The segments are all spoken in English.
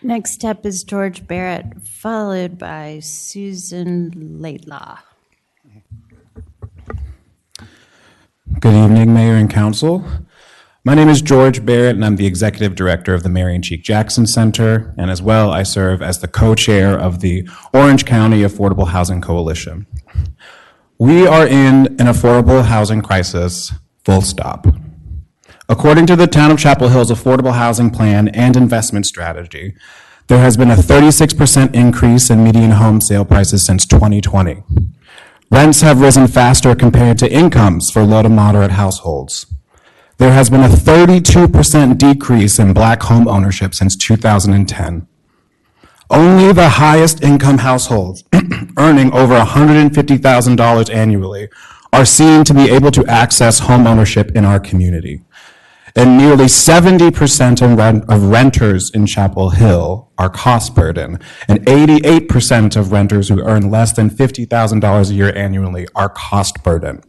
Next up is George Barrett, followed by Susan Laidlaw. Good evening, Mayor and Council. My name is George Barrett, and I'm the Executive Director of the Marion Cheek Jackson Center, and as well, I serve as the co-chair of the Orange County Affordable Housing Coalition. We are in an affordable housing crisis, full stop. According to the Town of Chapel Hill's Affordable Housing Plan and Investment Strategy, there has been a 36% increase in median home sale prices since 2020. Rents have risen faster compared to incomes for low to moderate households. There has been a 32% decrease in Black home ownership since 2010. Only the highest income households earning over $150,000 annually are seen to be able to access home ownership in our community. And nearly 70% of renters in Chapel Hill are cost burden, and 88% of renters who earn less than $50,000 a year annually are cost burden.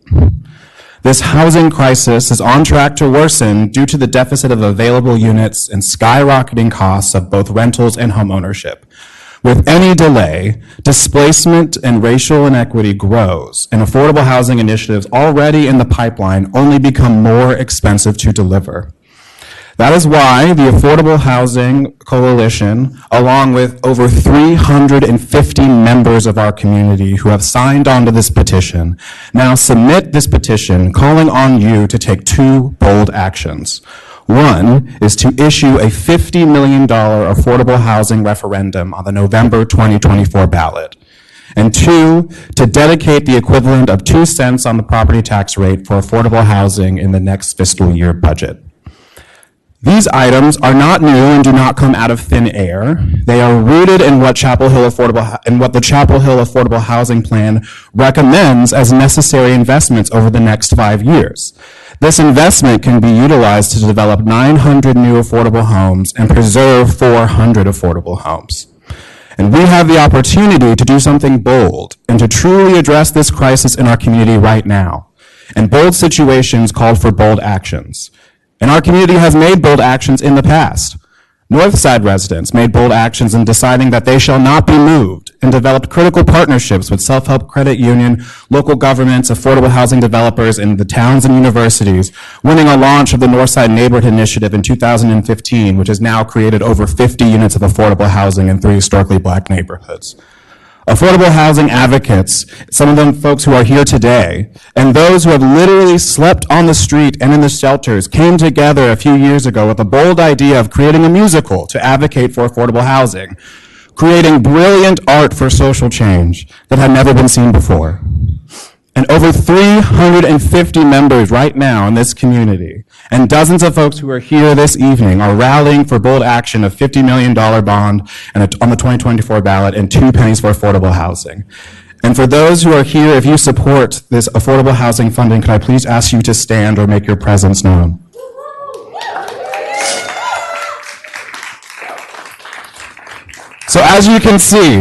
This housing crisis is on track to worsen due to the deficit of available units and skyrocketing costs of both rentals and home ownership. With any delay, displacement and racial inequity grows, and affordable housing initiatives already in the pipeline only become more expensive to deliver. That is why the Affordable Housing Coalition, along with over 350 members of our community who have signed on to this petition, now submit this petition calling on you to take two bold actions. One is to issue a $50 million affordable housing referendum on the November 2024 ballot. And two, to dedicate the equivalent of 2 cents on the property tax rate for affordable housing in the next fiscal year budget. These items are not new and do not come out of thin air. They are rooted in what the Chapel Hill Affordable Housing Plan recommends as necessary investments over the next 5 years. This investment can be utilized to develop 900 new affordable homes and preserve 400 affordable homes. And we have the opportunity to do something bold and to truly address this crisis in our community right now. And bold situations call for bold actions. And our community has made bold actions in the past. Northside residents made bold actions in deciding that they shall not be moved and developed critical partnerships with self-help credit union, local governments, affordable housing developers, and the towns and universities, winning a launch of the Northside Neighborhood Initiative in 2015, which has now created over 50 units of affordable housing in 3 historically Black neighborhoods. Affordable housing advocates, some of them folks who are here today, and those who have literally slept on the street and in the shelters, came together a few years ago with a bold idea of creating a musical to advocate for affordable housing, creating brilliant art for social change that had never been seen before. And over 350 members right now in this community, and dozens of folks who are here this evening, are rallying for bold action of $50 million bond and on the 2024 ballot and 2 pennies for affordable housing. And for those who are here, if you support this affordable housing funding, could I please ask you to stand or make your presence known? So as you can see,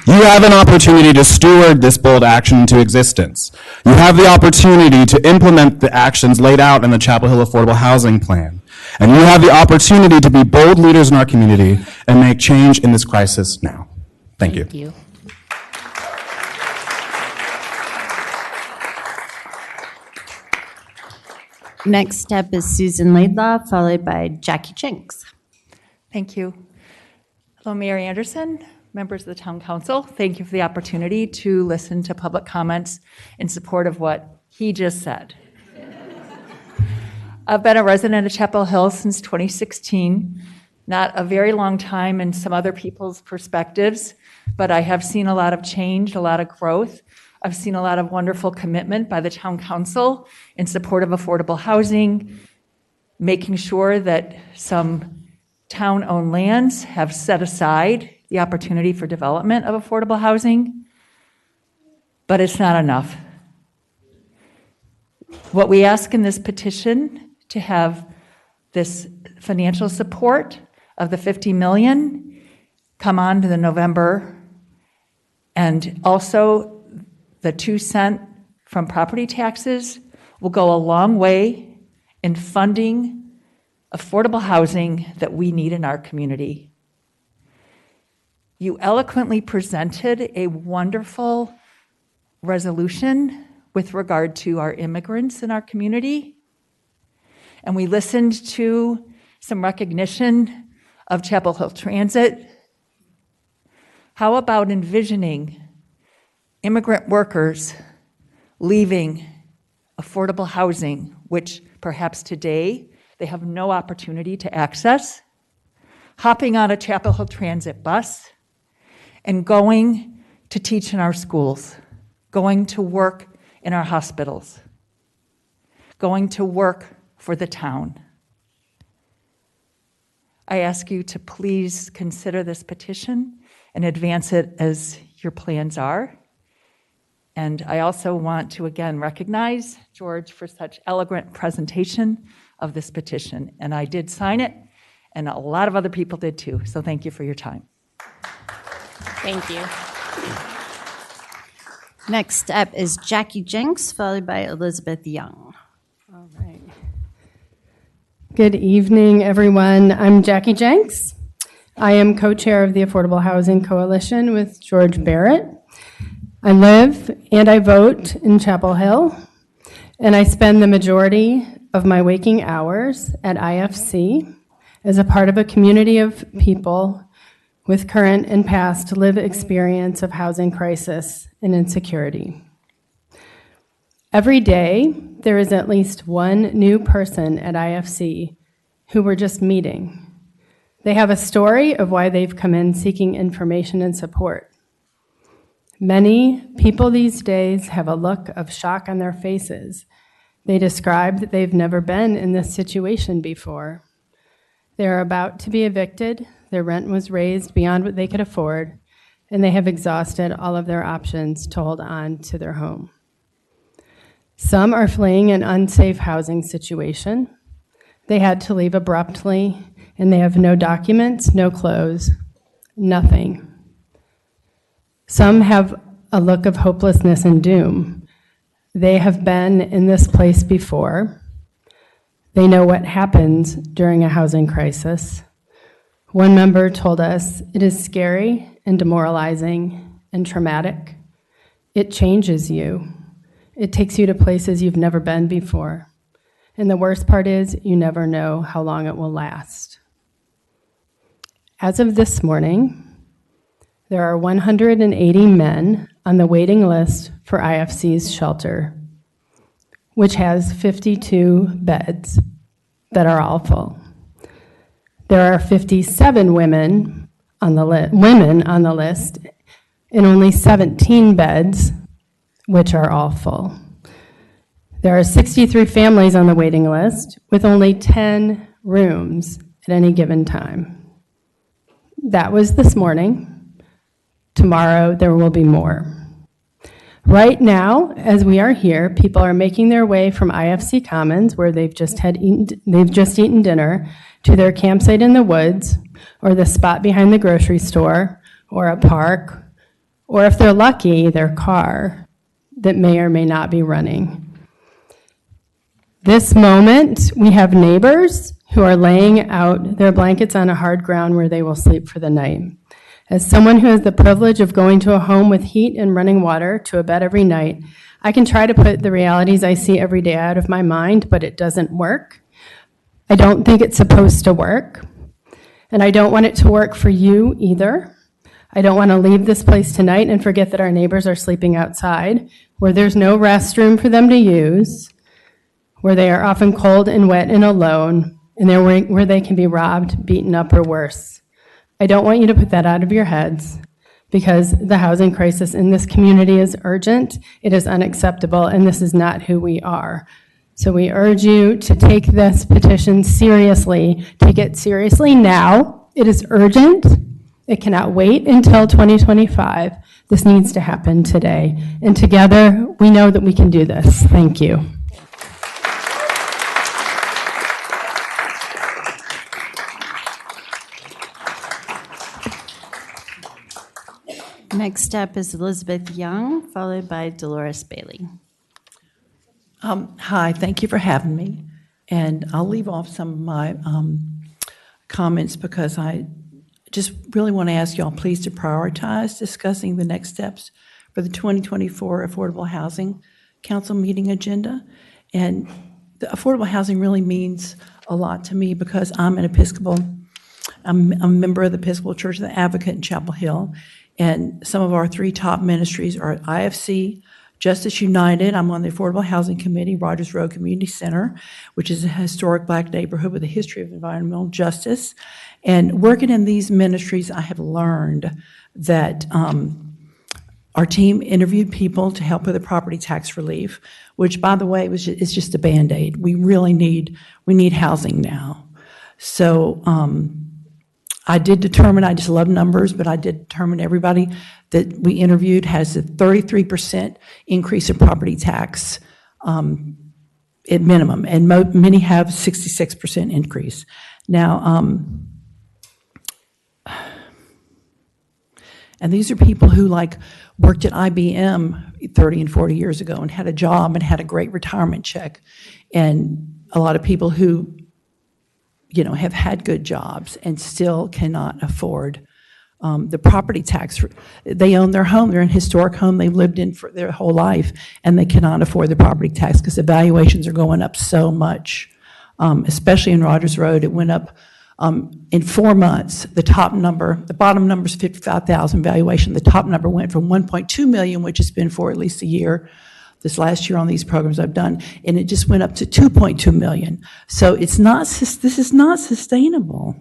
you have an opportunity to steward this bold action into existence. You have the opportunity to implement the actions laid out in the Chapel Hill Affordable Housing Plan. And you have the opportunity to be bold leaders in our community and make change in this crisis now. Thank you. Thank you. Next up is Susan Laidlaw, followed by Jackie Jenks. Thank you. Hello, Mayor Anderson, members of the Town Council. Thank you for the opportunity to listen to public comments in support of what he just said. I've been a resident of Chapel Hill since 2016, not a very long time in some other people's perspectives, but I have seen a lot of change, a lot of growth. I've seen a lot of wonderful commitment by the Town Council in support of affordable housing, making sure that some town-owned lands have set aside the opportunity for development of affordable housing, but it's not enough. What we ask in this petition to have this financial support of the $50 million come on to the November, and also the 2 cents from property taxes will go a long way in funding affordable housing that we need in our community. You eloquently presented a wonderful resolution with regard to our immigrants in our community. And we listened to some recognition of Chapel Hill Transit. How about envisioning immigrant workers leaving affordable housing, which perhaps today they have no opportunity to access, hopping on a Chapel Hill Transit bus, and going to teach in our schools, going to work in our hospitals, going to work for the town. I ask you to please consider this petition and advance it as your plans are. And I also want to again recognize George for such eloquent presentation of this petition. And I did sign it, and a lot of other people did too. So thank you for your time. Thank you. Next up is Jackie Jenks, followed by Elizabeth Young. All right. Good evening, everyone. I'm Jackie Jenks. I am co-chair of the Affordable Housing Coalition with George Barrett. I live and I vote in Chapel Hill, and I spend the majority of my waking hours at IFC as a part of a community of people with current and past lived experience of housing crisis and insecurity. Every day, there is at least one new person at IFC who we're just meeting. They have a story of why they've come in seeking information and support. Many people these days have a look of shock on their faces. They describe that they've never been in this situation before. They're about to be evicted, their rent was raised beyond what they could afford, and they have exhausted all of their options to hold on to their home. Some are fleeing an unsafe housing situation. They had to leave abruptly, and they have no documents, no clothes, nothing. Some have a look of hopelessness and doom. They have been in this place before. They know what happens during a housing crisis. One member told us, "It is scary and demoralizing and traumatic. It changes you. It takes you to places you've never been before. And the worst part is you never know how long it will last." As of this morning, there are 180 men on the waiting list for IFC's shelter, which has 52 beds that are all full. There are 57 women on the list, and only 17 beds, which are all full. There are 63 families on the waiting list, with only 10 rooms at any given time. That was this morning. Tomorrow, there will be more. Right now, as we are here, people are making their way from IFC Commons, where they've just eaten dinner, to their campsite in the woods, or the spot behind the grocery store, or a park, or if they're lucky, their car that may or may not be running. This moment, we have neighbors who are laying out their blankets on a hard ground where they will sleep for the night. As someone who has the privilege of going to a home with heat and running water to a bed every night, I can try to put the realities I see every day out of my mind, but it doesn't work. I don't think it's supposed to work, and I don't want it to work for you either. I don't want to leave this place tonight and forget that our neighbors are sleeping outside, where there's no restroom for them to use, where they are often cold and wet and alone, and where they can be robbed, beaten up, or worse. I don't want you to put that out of your heads, because the housing crisis in this community is urgent, it is unacceptable, and this is not who we are. So we urge you to take this petition seriously, take it seriously now. It is urgent. It cannot wait until 2025. This needs to happen today. And together, we know that we can do this. Thank you. Next up is Elizabeth Young, followed by Dolores Bailey. Hi, thank you for having me. And I'll leave off some of my comments because I just really want to ask y'all please to prioritize discussing the next steps for the 2024 Affordable Housing Council meeting agenda. And the affordable housing really means a lot to me because I'm a member of the Episcopal Church of the Advocate in Chapel Hill, and some of our 3 top ministries are IFC, Justice United. I'm on the Affordable Housing Committee, Rogers Road Community Center, which is a historic Black neighborhood with a history of environmental justice. And working in these ministries, I have learned that our team interviewed people to help with the property tax relief, which, by the way, is just a Band-Aid. We need housing now. So I did determine, I just love numbers, but I did determine everybody that we interviewed has a 33% increase in property tax at minimum, and many have 66% increase. Now, and these are people who worked at IBM 30 and 40 years ago and had a job and had a great retirement check, and a lot of people who have had good jobs and still cannot afford the property tax. They own their home. They're in a historic home they've lived in for their whole life, and they cannot afford the property tax because the valuations are going up so much, especially in Rogers Road. It went up in 4 months. The bottom number is $55,000 valuation. The top number went from $1.2 million, which has been for at least a year, this last year on these programs I've done, and it just went up to $2.2 million. So this is not sustainable.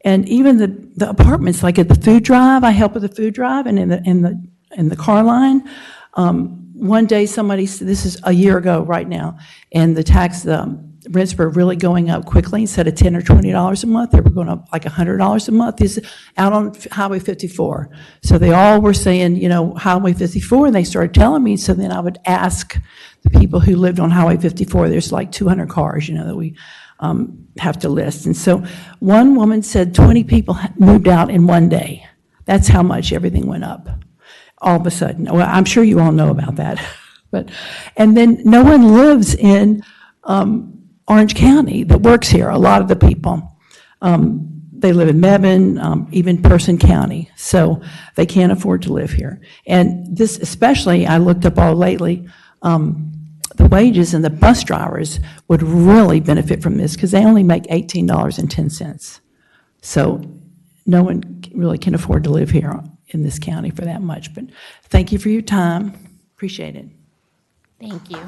And even the apartments, like at the food drive, I help with the food drive, and in the car line. One day somebody said, this is a year ago right now, and the rents were really going up quickly. Instead of $10 or $20 a month, they were going up like $100 a month. This is out on Highway 54. So they all were saying, Highway 54, and they started telling me. So then I would ask the people who lived on Highway 54. There's like 200 cars, that we have to list. And so one woman said 20 people moved out in one day. That's how much everything went up all of a sudden. Well, I'm sure you all know about that. And then no one lives in Orange County that works here. A lot of the people, they live in Mebane, even Person County, so they can't afford to live here. And this especially, I looked up all lately, the wages and the bus drivers would really benefit from this because they only make $18.10. So no one really can afford to live here in this county for that much. But thank you for your time. Appreciate it. Thank you.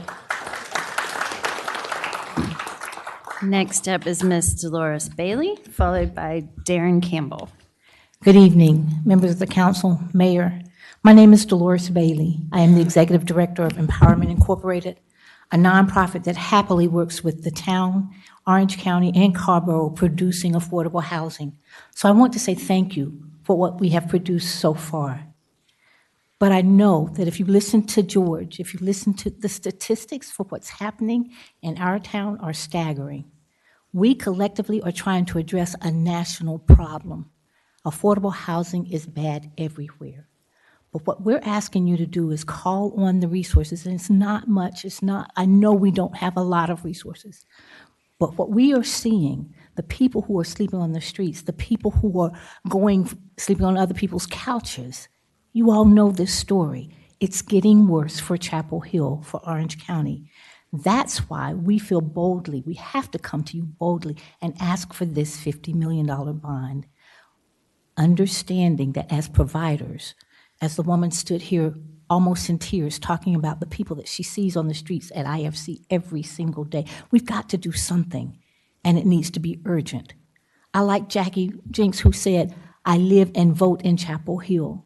Next up is Ms. Dolores Bailey, followed by Darren Campbell. Good evening, members of the council, mayor. My name is Dolores Bailey. I am the executive director of Empowerment Incorporated, a nonprofit that happily works with the town, Orange County, and Carrboro producing affordable housing. So I want to say thank you for what we have produced so far. But I know that if you listen to George, if you listen to the statistics for what's happening in our town are staggering. We collectively are trying to address a national problem. Affordable housing is bad everywhere. But what we're asking you to do is call on the resources, and it's not much, I know we don't have a lot of resources, but what we are seeing, the people who are sleeping on the streets, the people who are sleeping on other people's couches, you all know this story. It's getting worse for Chapel Hill, for Orange County. That's why we feel boldly, we have to come to you boldly and ask for this $50 million bond, understanding that as providers, as the woman stood here almost in tears talking about the people that she sees on the streets at IFC every single day, we've got to do something, and it needs to be urgent. I like Jackie Jinks, who said, I live and vote in Chapel Hill.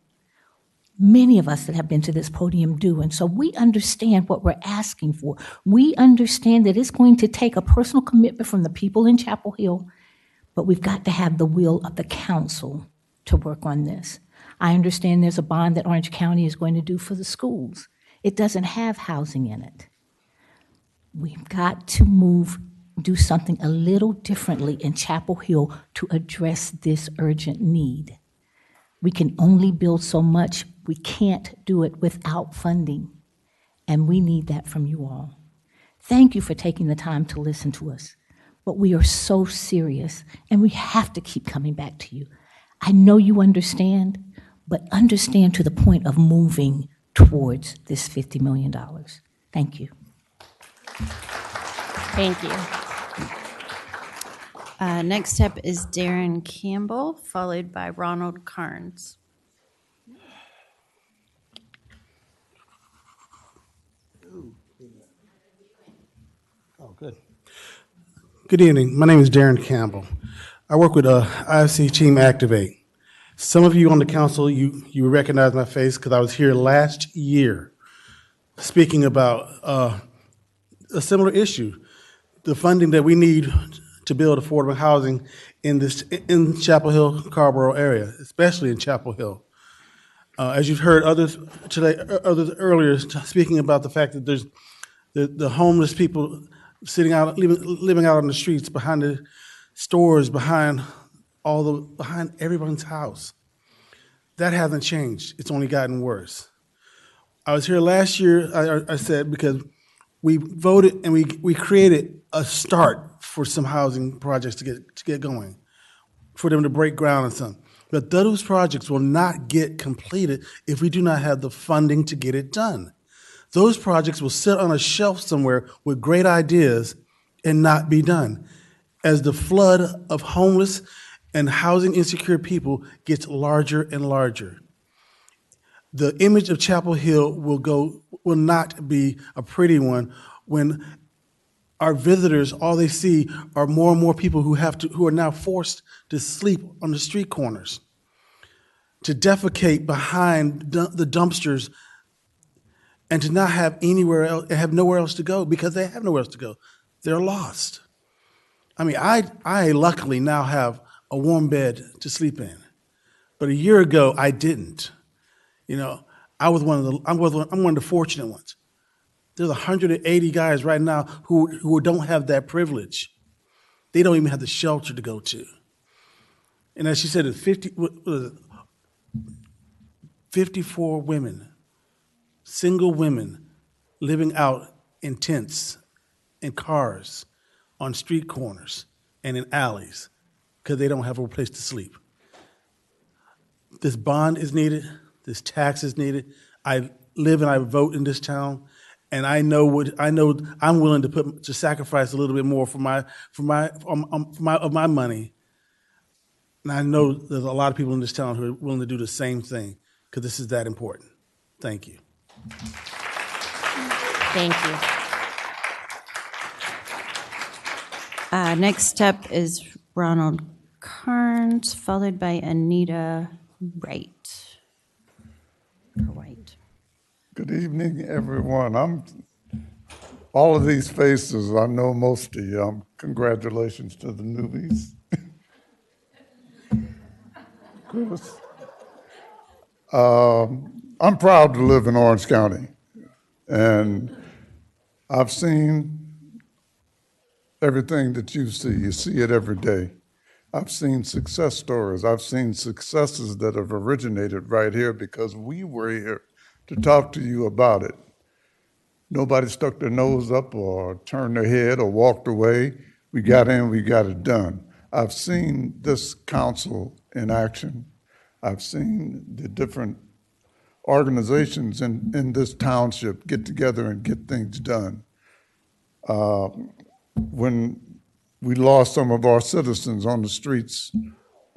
Many of us that have been to this podium do, and so we understand what we're asking for. We understand that it's going to take a personal commitment from the people in Chapel Hill, but we've got to have the will of the council to work on this. I understand there's a bond that Orange County is going to do for the schools. It doesn't have housing in it. We've got to do something a little differently in Chapel Hill to address this urgent need. We can only build so much. We can't do it without funding, and we need that from you all. Thank you for taking the time to listen to us. but we are so serious, and we have to keep coming back to you. I know you understand, but understand to the point of moving towards this $50 million. Thank you. Thank you. Next up is Darren Campbell, followed by Ronald Carnes. Oh, good. Good evening. My name is Darren Campbell. I work with IFC Team Activate. Some of you on the council, you recognize my face because I was here last year speaking about a similar issue, the funding that we need to build affordable housing in Chapel Hill, Carrboro area, especially in Chapel Hill. As you've heard others earlier speaking about the fact that there's the homeless people sitting out, living out on the streets, behind the stores, behind everyone's house. That hasn't changed. It's only gotten worse. I was here last year, I said, because we voted and we created a start for some housing projects to get going, for them to break ground on some. But those projects will not get completed if we do not have the funding to get it done. Those projects will sit on a shelf somewhere with great ideas and not be done. As the flood of homeless and housing insecure people gets larger and larger, the image of Chapel Hill will not be a pretty one when our visitors, all they see are more and more people who are now forced to sleep on the street corners, to defecate behind the dumpsters, and to not have anywhere else, have nowhere else to go because they have nowhere else to go. They're lost. I mean, I luckily now have a warm bed to sleep in, but a year ago I didn't. You know, I'm one of the fortunate ones. There's 180 guys right now who don't have that privilege. They don't even have the shelter to go to. And as she said, it's 54 women, single women, living out in tents, in cars, on street corners, and in alleys because they don't have a place to sleep. This bond is needed. This tax is needed. I live and I vote in this town, and I know I'm willing to sacrifice a little bit more for my money. And I know there's a lot of people in this town who are willing to do the same thing because this is that important. Thank you. Thank you. Next up is Ronald Carnes, followed by Anita Wright. White. Good evening, everyone. All of these faces, I know most of you. Congratulations to the newbies. Chris. I'm proud to live in Orange County, and I've seen everything that you see. You see it every day. I've seen success stories. I've seen successes that have originated right here because we were here to talk to you about it. Nobody stuck their nose up or turned their head or walked away. We got in, we got it done. I've seen this council in action. I've seen the different organizations in this township get together and get things done. When we lost some of our citizens on the streets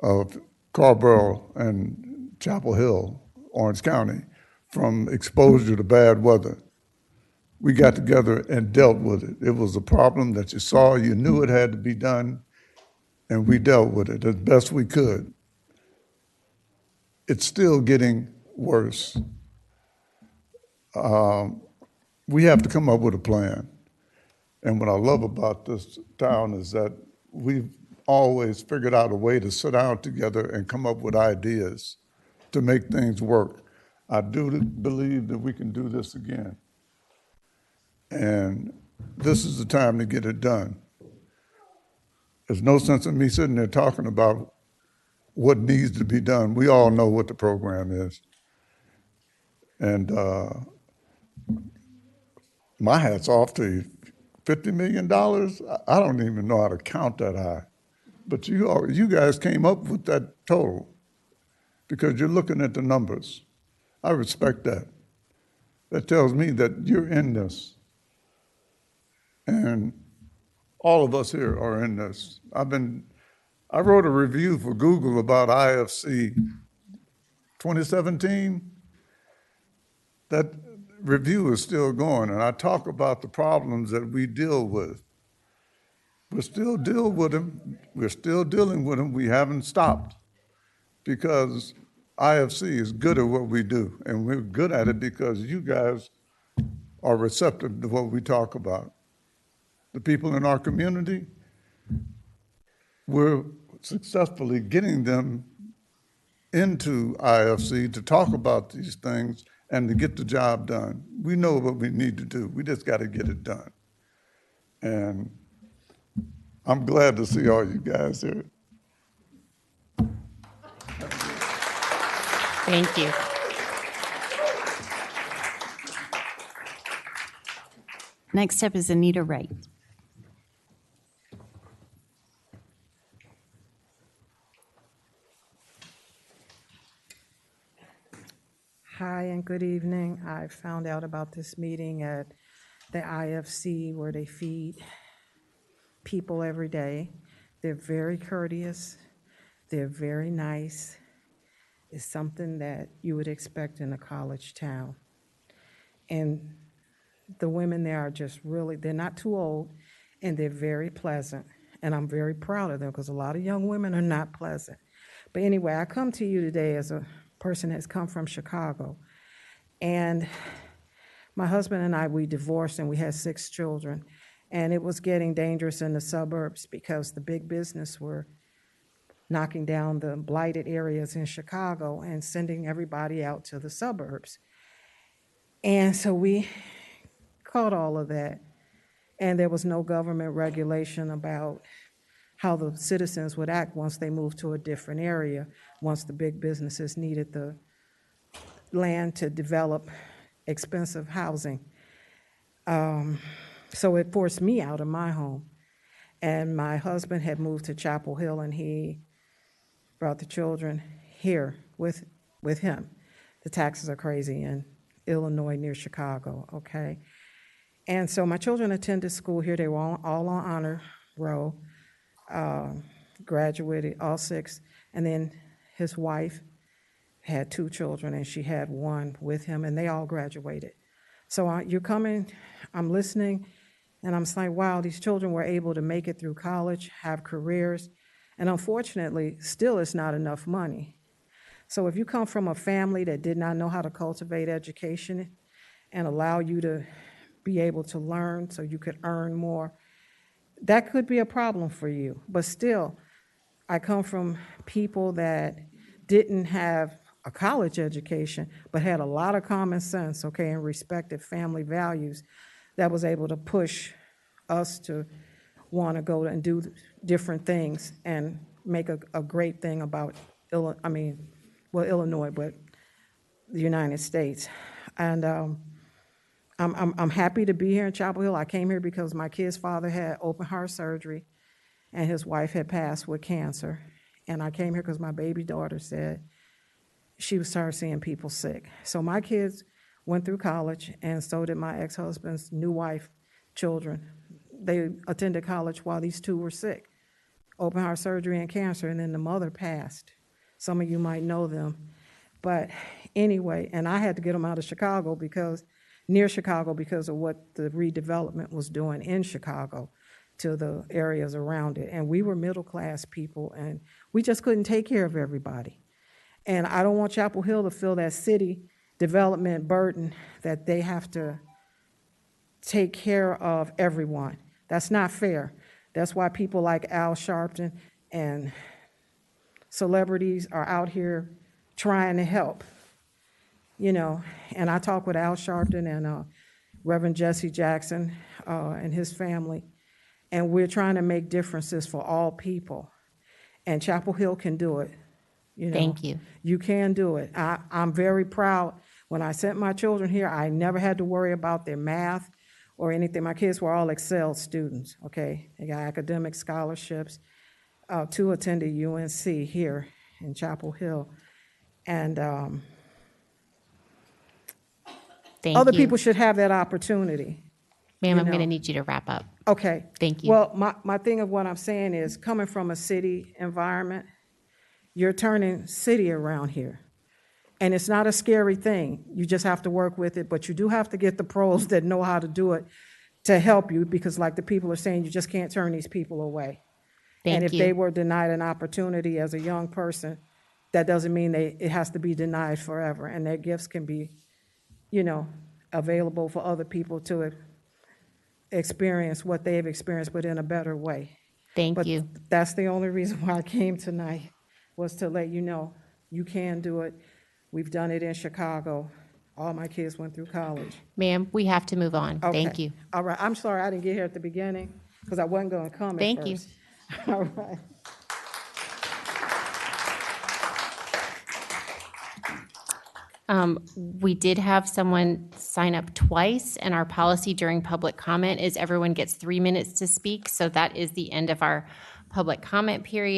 of Carrboro and Chapel Hill, Orange County, from exposure to bad weather. We got together and dealt with it. It was a problem that you saw, you knew it had to be done, and we dealt with it as best we could. It's still getting worse. We have to come up with a plan. And what I love about this town is that we've always figured out a way to sit down together and come up with ideas to make things work. I do believe that we can do this again. And this is the time to get it done. There's no sense in me sitting there talking about what needs to be done. We all know what the program is. And my hat's off to you $50 million? I don't even know how to count that high. But you guys came up with that total because you're looking at the numbers. I respect that. That tells me that you're in this. And all of us here are in this. I wrote a review for Google about IFC 2017. That review is still going, and I talk about the problems that we deal with. We're still dealing with them. We're still dealing with them. We haven't stopped because IFC is good at what we do, and we're good at it because you guys are receptive to what we talk about. The people in our community, we're successfully getting them into IFC to talk about these things and to get the job done. We know what we need to do. We just got to get it done. And I'm glad to see all you guys here. Thank you. Next up is Anita Wright. Hi and good evening. I found out about this meeting at the IFC where they feed people every day. They're very courteous. They're very nice. It's something that you would expect in a college town. And the women there are just really, they're not too old and they're very pleasant. And I'm very proud of them because a lot of young women are not pleasant. But anyway, I come to you today as a person that's come from Chicago. And my husband and I, we divorced and we had 6 children. And it was getting dangerous in the suburbs because the big business were knocking down the blighted areas in Chicago and sending everybody out to the suburbs. And so we caught all of that. And there was no government regulation about how the citizens would act once they moved to a different area, once the big businesses needed the land to develop expensive housing. So it forced me out of my home. And my husband had moved to Chapel Hill, and he brought the children here with him. The taxes are crazy in Illinois near Chicago, okay? And so my children attended school here. They were all on honor roll. Graduated, all 6, and then his wife had 2 children, and she had 1 with him, and they all graduated. So you're coming, I'm listening, and I'm like, wow, these children were able to make it through college, have careers, and unfortunately, still it's not enough money. So if you come from a family that did not know how to cultivate education and allow you to be able to learn so you could earn more, that could be a problem for you. But still, I come from people that didn't have a college education, but had a lot of common sense, okay, and respected family values that was able to push us to want to go and do different things and make a great thing about, Illinois, but the United States. And I'm happy to be here in Chapel Hill. I came here because my kid's father had open heart surgery and his wife had passed with cancer. And I came here because my baby daughter said she started seeing people sick. So my kids went through college, and so did my ex-husband's new wife, children. They attended college while these 2 were sick, open heart surgery and cancer, and then the mother passed. Some of you might know them. But anyway, and I had to get them out of Chicago near Chicago because of what the redevelopment was doing in Chicago to the areas around it. And we were middle-class people, and we just couldn't take care of everybody. And I don't want Chapel Hill to feel that city development burden that they have to take care of everyone. That's not fair. That's why people like Al Sharpton and celebrities are out here trying to help. You know, and I talk with Al Sharpton and Reverend Jesse Jackson and his family, and we're trying to make differences for all people. And Chapel Hill can do it. You know, Thank you. You can do it. I'm very proud. When I sent my children here, I never had to worry about their math or anything. My kids were all Excel students, okay? They got academic scholarships. Two attended UNC here in Chapel Hill. And Thank other you. people should have that opportunity. Ma'am, you I'm going to know. need you to wrap up. Okay. Thank you. Well, my thing of what I'm saying is, coming from a city environment, you're turning city around here. And it's not a scary thing. You just have to work with it, but you do have to get the pros that know how to do it to help you, because like the people are saying, you just can't turn these people away. And Thank if you. they were denied an opportunity as a young person, that doesn't mean it has to be denied forever. And their gifts can be, available for other people to experience what they've experienced, but in a better way. Thank But you. that's the only reason why I came tonight, was to let you know you can do it. We've done it in Chicago. All my kids went through college. Ma'am, we have to move on. Thank Okay. you. All right, I'm sorry I didn't get here at the beginning, because I wasn't going to come at Thank you. first. All right. We did have someone sign up twice, and our policy during public comment is everyone gets 3 minutes to speak. So that is the end of our public comment period.